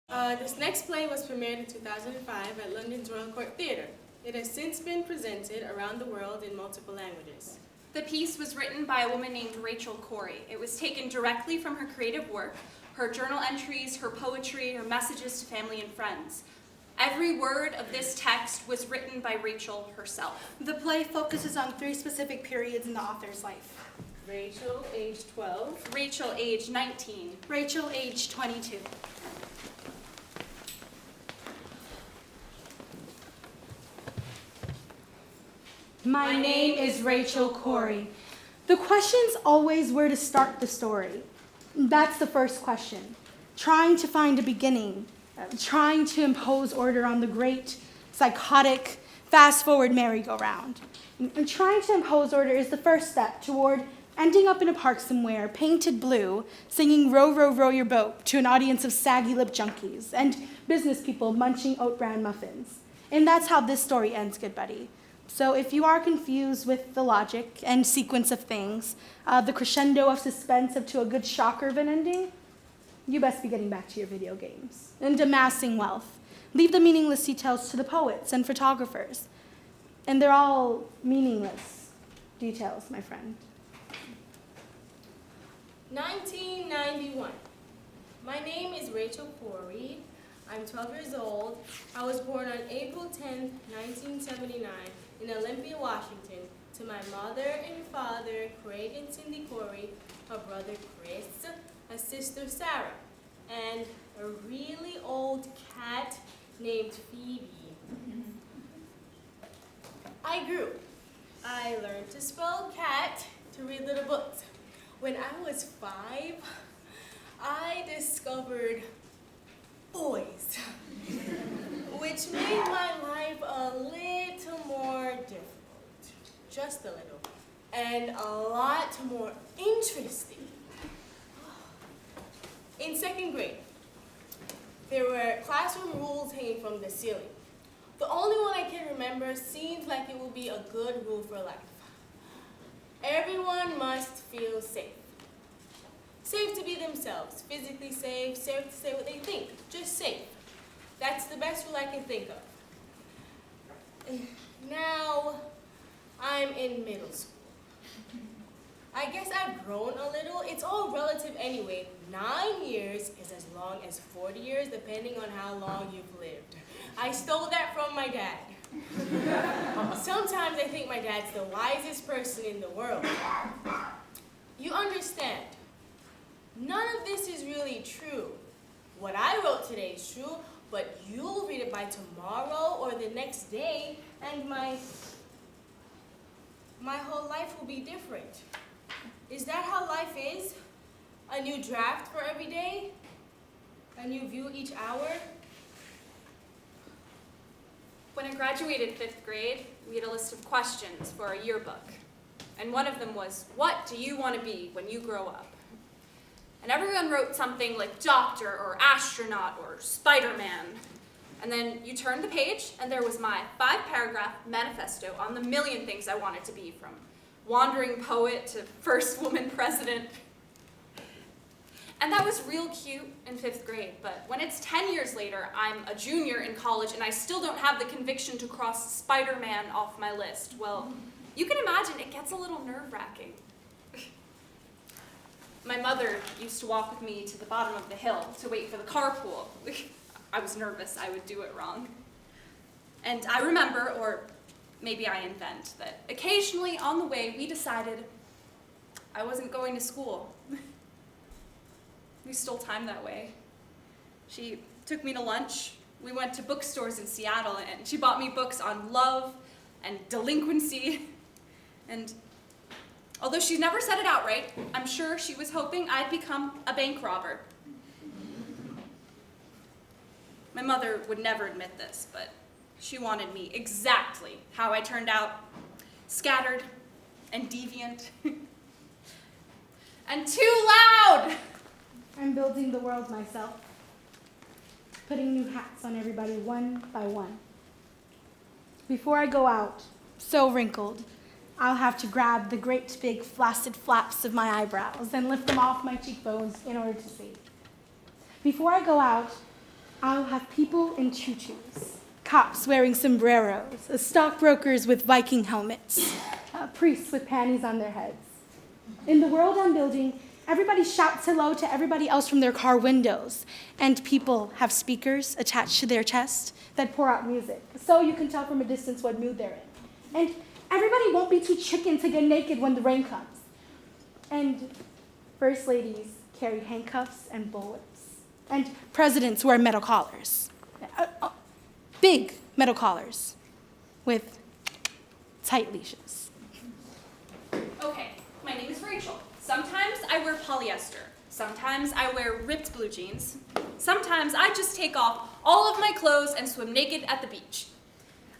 This next play was premiered in 2005 at London's Royal Court Theatre. It has since been presented around the world in multiple languages. The piece was written by a woman named Rachel Corrie. It was taken directly from her creative work, her journal entries, her poetry, her messages to family and friends. Every word of this text was written by Rachel herself. The play focuses on 3 specific periods in the author's life. Rachel, age 12. Rachel, age 19. Rachel, age 22. My name is Rachel Corrie. The question's always where to start the story. That's the first question. Trying to find a beginning, trying to impose order on the great, psychotic, fast-forward merry-go-round. And trying to impose order is the first step toward ending up in a park somewhere, painted blue, singing Row, Row, Row Your Boat to an audience of saggy-lipped junkies and business people munching oat bran muffins. And that's how this story ends, good buddy. So if you are confused with the logic and sequence of things, the crescendo of suspense up to a good shocker of an ending, you best be getting back to your video games and amassing wealth. Leave the meaningless details to the poets and photographers. And they're all meaningless details, my friend. 1991. My name is Rachel Corrie. I'm 12 years old. I was born on April 10, 1979 in Olympia, Washington, to my mother and father, Craig and Cindy Corrie, a brother Chris, a sister Sarah, and a really old cat named Phoebe. I grew. I learned to spell cat, to read little books. When I was 5, I discovered boys, which made my life a little more difficult, just a little, and a lot more interesting. In 2nd grade, there were classroom rules hanging from the ceiling. The only one I can remember seemed like it would be a good rule for life. Everyone must feel safe. Safe to be themselves, physically safe, safe to say what they think, just safe. That's the best rule I can think of. Now, I'm in middle school. I guess I've grown a little. It's all relative anyway. 9 years is as long as 40 years, depending on how long you've lived. I stole that from my dad. Sometimes I think my dad's the wisest person in the world. You understand, none of this is really true. What I wrote today is true, but you'll read it by tomorrow or the next day, and my whole life will be different. Is that how life is? A new draft for every day? A new view each hour? When I graduated 5th grade, we had a list of questions for our yearbook. And one of them was, what do you want to be when you grow up? And everyone wrote something like doctor or astronaut or Spider-Man. And then you turned the page, and there was my 5-paragraph manifesto on the million things I wanted to be, from wandering poet to first woman president. And that was real cute in 5th grade, but when it's 10 years later, I'm a junior in college, and I still don't have the conviction to cross Spider-Man off my list. Well, you can imagine it gets a little nerve-wracking. My mother used to walk with me to the bottom of the hill to wait for the carpool. I was nervous I would do it wrong. And I remember, or maybe I invent, that occasionally on the way we decided I wasn't going to school. We stole time that way. She took me to lunch. We went to bookstores in Seattle, and she bought me books on love and delinquency. And although she never said it outright, I'm sure she was hoping I'd become a bank robber. My mother would never admit this, but she wanted me exactly how I turned out, scattered and deviant. And too loud! I'm building the world myself, putting new hats on everybody one by one. Before I go out, so wrinkled, I'll have to grab the great big flaccid flaps of my eyebrows and lift them off my cheekbones in order to see. Before I go out, I'll have people in tutus, cops wearing sombreros, stockbrokers with Viking helmets, priests with panties on their heads. In the world I'm building, everybody shouts hello to everybody else from their car windows, and people have speakers attached to their chest that pour out music, so you can tell from a distance what mood they're in. And everybody won't be too chicken to get naked when the rain comes. And first ladies carry handcuffs and bullets. And presidents wear metal collars. Big metal collars with tight leashes. Okay, my name is Rachel. Sometimes I wear polyester. Sometimes I wear ripped blue jeans. Sometimes I just take off all of my clothes and swim naked at the beach.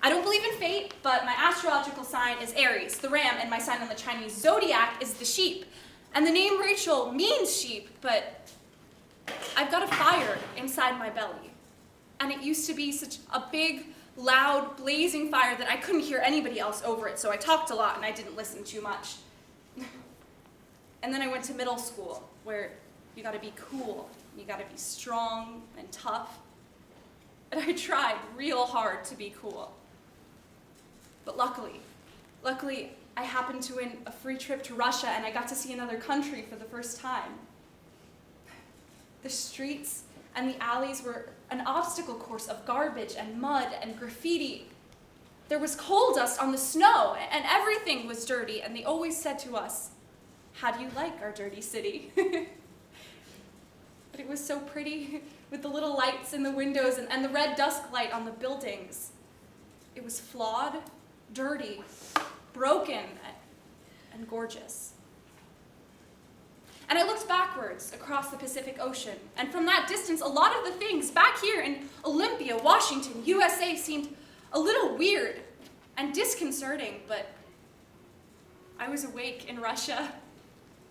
I don't believe in fate, but my astrological sign is Aries, the ram, and my sign on the Chinese zodiac is the sheep. And the name Rachel means sheep, but I've got a fire inside my belly. And it used to be such a big, loud, blazing fire that I couldn't hear anybody else over it, so I talked a lot and I didn't listen too much. And then I went to middle school, where you gotta be cool, you gotta be strong and tough. And I tried real hard to be cool. But luckily, I happened to win a free trip to Russia and I got to see another country for the first time. The streets and the alleys were an obstacle course of garbage and mud and graffiti. There was coal dust on the snow and everything was dirty, and they always said to us, "How do you like our dirty city?" But it was so pretty with the little lights in the windows and the red dusk light on the buildings. It was flawed, dirty, broken, and gorgeous. And I looked backwards across the Pacific Ocean, and from that distance, a lot of the things back here in Olympia, Washington, USA seemed a little weird and disconcerting, but I was awake in Russia.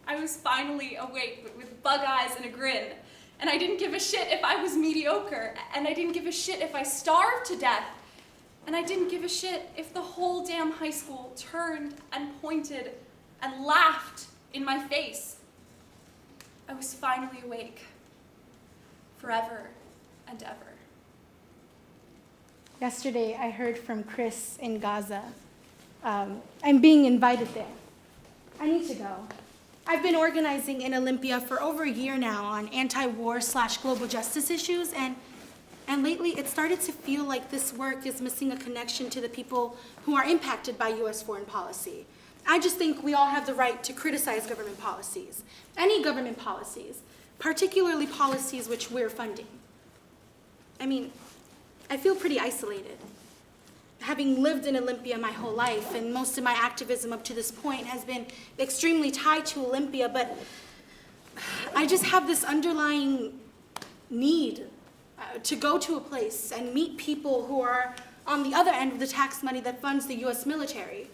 I was finally awake, but with bug eyes and a grin. And I didn't give a shit if I was mediocre, and I didn't give a shit if I starved to death, and I didn't give a shit if the whole damn high school turned and pointed and laughed in my face. I was finally awake, forever and ever. Yesterday, I heard from Chris in Gaza. I'm being invited there. I need to go. I've been organizing in Olympia for over a year now on anti-war/global justice issues, and lately it started to feel like this work is missing a connection to the people who are impacted by U.S. foreign policy. I just think we all have the right to criticize government policies, any government policies, particularly policies which we're funding. I mean, I feel pretty isolated. Having lived in Olympia my whole life, and most of my activism up to this point has been extremely tied to Olympia, but I just have this underlying need to go to a place and meet people who are on the other end of the tax money that funds the U.S. military.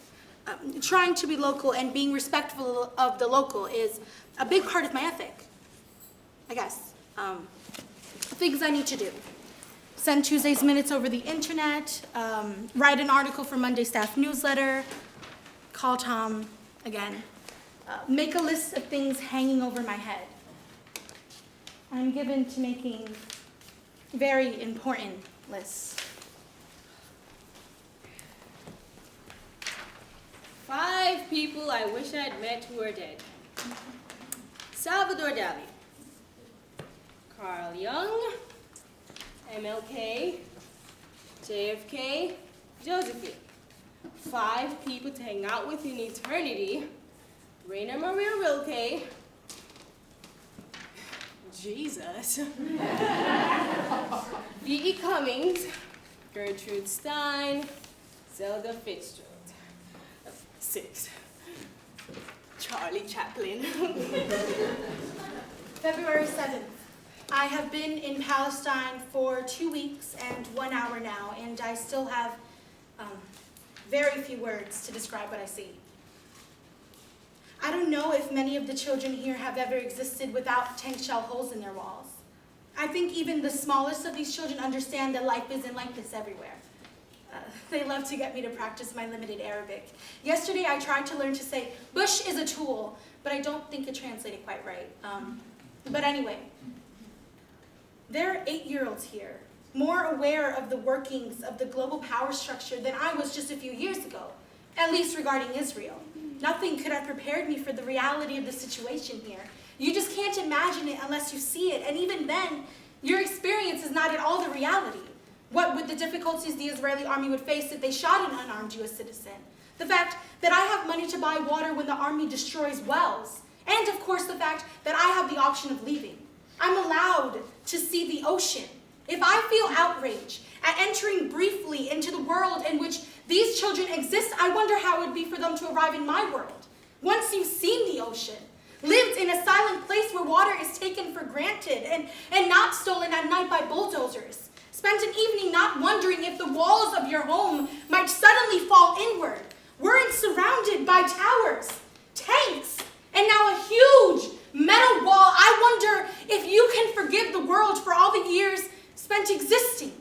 Trying to be local and being respectful of the local is a big part of my ethic, I guess. Things I need to do. Send Tuesday's minutes over the internet, write an article for Monday staff newsletter, call Tom again, make a list of things hanging over my head. I'm given to making very important lists. 5 people I wish I'd met who are dead. Salvador Dali, Carl Jung, MLK, JFK, Josephine. 5 people to hang out with in eternity. Rainer Maria Rilke, Jesus, V.E. Cummings, Gertrude Stein, Zelda Fitzgerald. 6. Charlie Chaplin. February 7th. I have been in Palestine for 2 weeks and 1 hour now, and I still have very few words to describe what I see. I don't know if many of the children here have ever existed without tank shell holes in their walls. I think even the smallest of these children understand that life isn't like this everywhere. They love to get me to practice my limited Arabic. Yesterday I tried to learn to say, bush is a tool, but I don't think it translated quite right. But anyway, there are 8-year-olds here more aware of the workings of the global power structure than I was just a few years ago, at least regarding Israel. Nothing could have prepared me for the reality of the situation here. You just can't imagine it unless you see it, and even then, your experience is not at all the reality. What would the difficulties the Israeli army would face if they shot an unarmed U.S. citizen? The fact that I have money to buy water when the army destroys wells. And of course the fact that I have the option of leaving. I'm allowed to see the ocean. If I feel outrage at entering briefly into the world in which these children exist, I wonder how it would be for them to arrive in my world. Once you've seen the ocean, lived in a silent place where water is taken for granted and not stolen at night by bulldozers, spent an evening not wondering if the walls of your home might suddenly fall inward, weren't surrounded by towers, tanks, and now a huge metal wall. I wonder if you can forgive the world for all the years spent existing.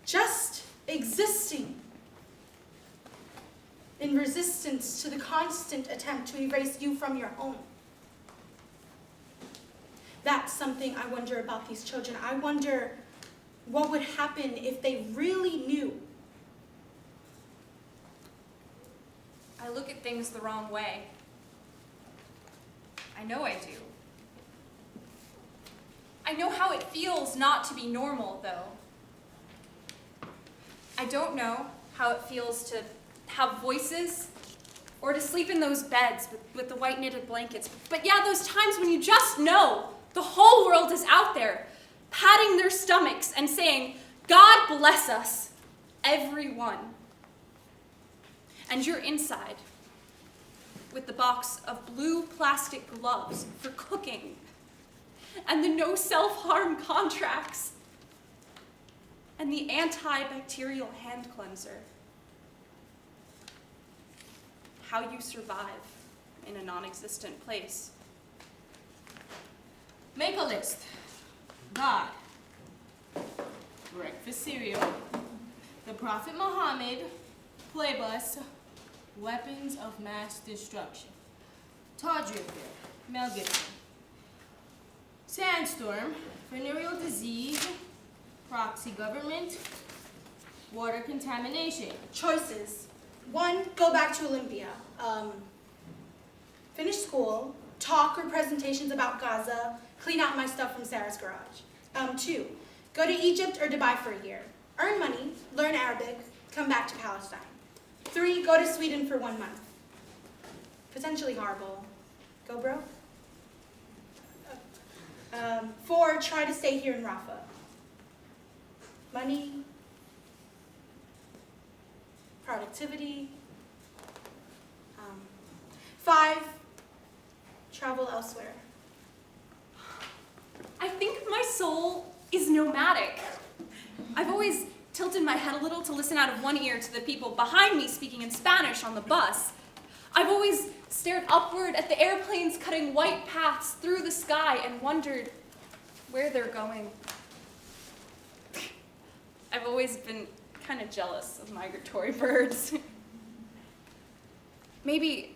Just existing. In resistance to the constant attempt to erase you from your home. That's something I wonder about these children. I wonder what would happen if they really knew. I look at things the wrong way. I know I do. I know how it feels not to be normal, though. I don't know how it feels to have voices or to sleep in those beds with the white knitted blankets. But yeah, those times when you just know the whole world is out there, patting their stomachs and saying, God bless us, everyone. And you're inside with the box of blue plastic gloves for cooking and the no self-harm contracts and the antibacterial hand cleanser. How you survive in a non-existent place. Make a list. God. Breakfast cereal. The Prophet Muhammad. Playbus. Weapons of mass destruction. Tawdry affair. Mel Gibson. Sandstorm. Venereal disease. Proxy government. Water contamination. Choices. 1, go back to Olympia. Finish school, talk or presentations about Gaza, clean out my stuff from Sarah's garage. 2, go to Egypt or Dubai for a year. Earn money, learn Arabic, come back to Palestine. 3, go to Sweden for 1 month. Potentially horrible. Go broke. 4, try to stay here in Rafah. Money, productivity. 5, travel elsewhere. I think my soul is nomadic. I've always tilted my head a little to listen out of one ear to the people behind me speaking in Spanish on the bus. I've always stared upward at the airplanes cutting white paths through the sky and wondered where they're going. I've always been kind of jealous of migratory birds. Maybe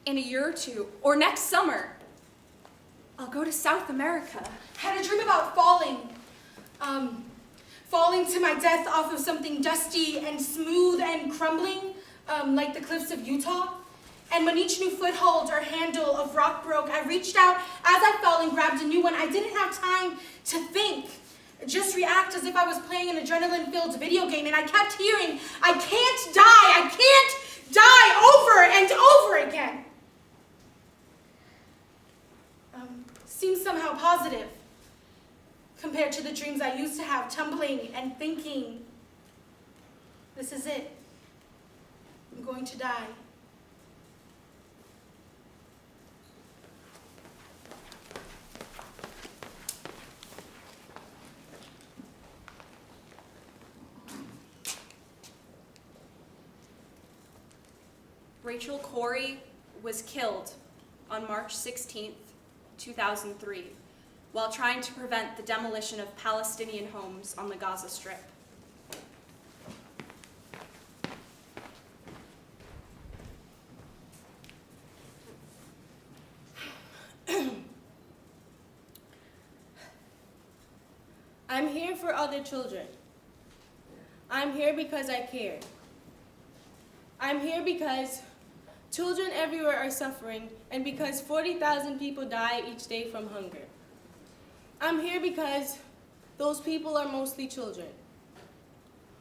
in a year or two, or next summer, I'll go to South America. Had a dream about falling. Falling to my death off of something dusty and smooth and crumbling, like the cliffs of Utah. And when each new foothold or handle of rock broke, I reached out as I fell and grabbed a new one. I didn't have time to think. Just react as if I was playing an adrenaline-filled video game, and I kept hearing, I can't die, I can't die, over and over again. Seems somehow positive compared to the dreams I used to have, tumbling and thinking, this is it. I'm going to die. Rachel Corrie was killed on March 16th, 2003, while trying to prevent the demolition of Palestinian homes on the Gaza Strip. I'm here for other children. I'm here because I care. I'm here because children everywhere are suffering and because 40,000 people die each day from hunger. I'm here because those people are mostly children.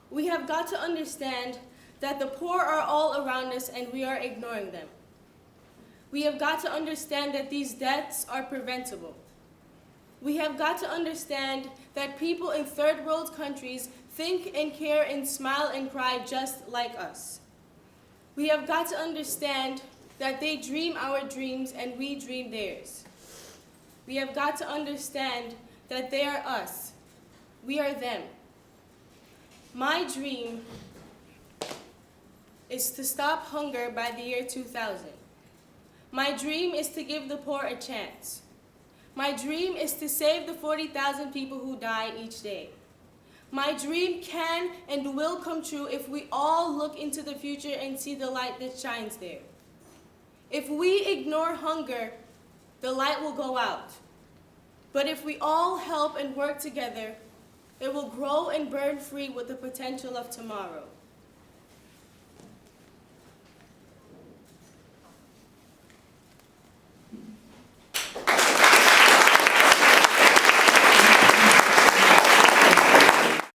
We have got to understand that the poor are all around us and we are ignoring them. We have got to understand that these deaths are preventable. We have got to understand that people in third world countries think and care and smile and cry just like us. We have got to understand that they dream our dreams and we dream theirs. We have got to understand that they are us. We are them. My dream is to stop hunger by the year 2000. My dream is to give the poor a chance. My dream is to save the 40,000 people who die each day. My dream can and will come true if we all look into the future and see the light that shines there. If we ignore hunger, the light will go out. But if we all help and work together, it will grow and burn free with the potential of tomorrow.